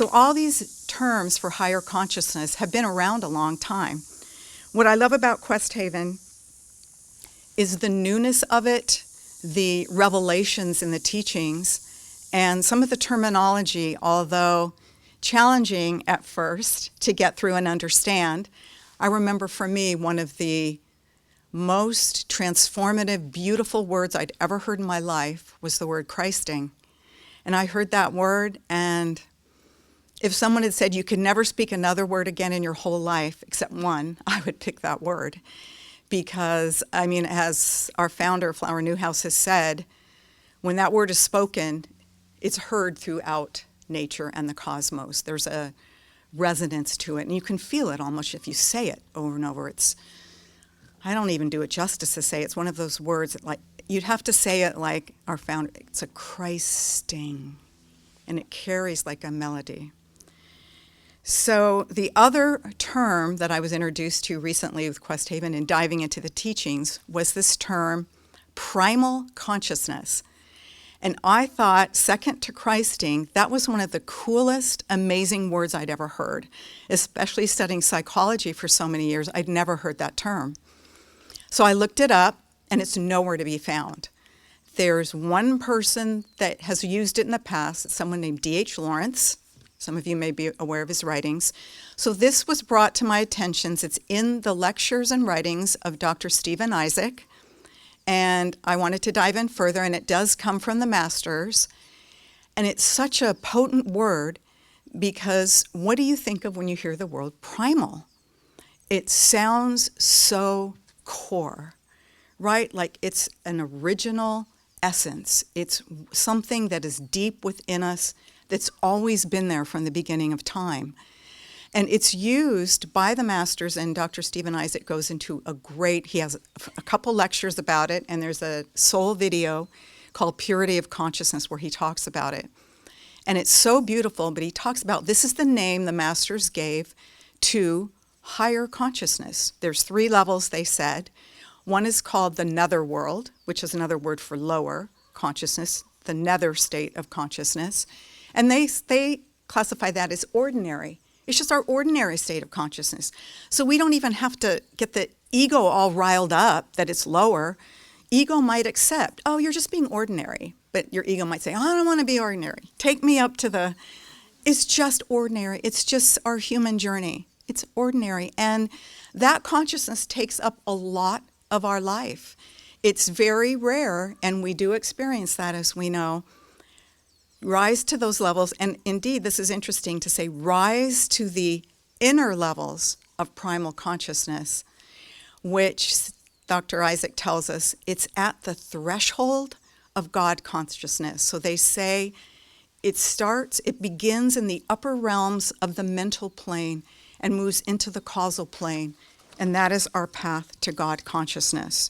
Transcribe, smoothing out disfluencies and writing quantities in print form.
So all these terms for higher consciousness have been around a long time. What I love about Questhaven is the newness of it, the revelations in the teachings, and some of the terminology, although challenging at first to get through and understand. I remember for me, one of the most transformative, beautiful words I'd ever heard in my life was the word Christing. And I heard that word, and if someone had said you could never speak another word again in your whole life except one, I would pick that word. Because, I mean, as our founder, Flower Newhouse, has said, when that word is spoken, it's heard throughout nature and the cosmos. There's a resonance to it, and you can feel it almost if you say it over and over. I don't even do it justice to say it's one of those words that, like, you'd have to say it like our founder. It's a Christing, and it carries like a melody. So the other term that I was introduced to recently with Questhaven and diving into the teachings was this term, primal consciousness. And I thought, second to Christing, that was one of the coolest, amazing words I'd ever heard. Especially studying psychology for so many years, I'd never heard that term. So I looked it up, and it's nowhere to be found. There's one person that has used it in the past, it's someone named D.H. Lawrence. Some of you may be aware of his writings. So this was brought to my attention. It's in the lectures and writings of Dr. Stephen Isaac. And I wanted to dive in further, and it does come from the masters. And it's such a potent word because what do you think of when you hear the word primal? It sounds so core, right? Like it's an original essence. It's something that is deep within us that's always been there from the beginning of time. And it's used by the masters, and Dr. Stephen Isaac goes into he has a couple lectures about it, and there's a soul video called Purity of Consciousness where he talks about it. And it's so beautiful, but he talks about this is the name the masters gave to higher consciousness. There's 3 levels, they said. One is called the netherworld, which is another word for lower consciousness, the nether state of consciousness. And they classify that as ordinary. It's just our ordinary state of consciousness. So we don't even have to get the ego all riled up that it's lower. Ego might accept, oh, you're just being ordinary. But your ego might say, I don't want to be ordinary. Take me up to it's just ordinary. It's just our human journey. It's ordinary. And that consciousness takes up a lot of our life. It's very rare, and we do experience that, as we know. Rise to those levels, and indeed, this is interesting to say, rise to the inner levels of primal consciousness, which Dr. Isaac tells us, it's at the threshold of God consciousness. So they say it begins in the upper realms of the mental plane and moves into the causal plane, and that is our path to God consciousness.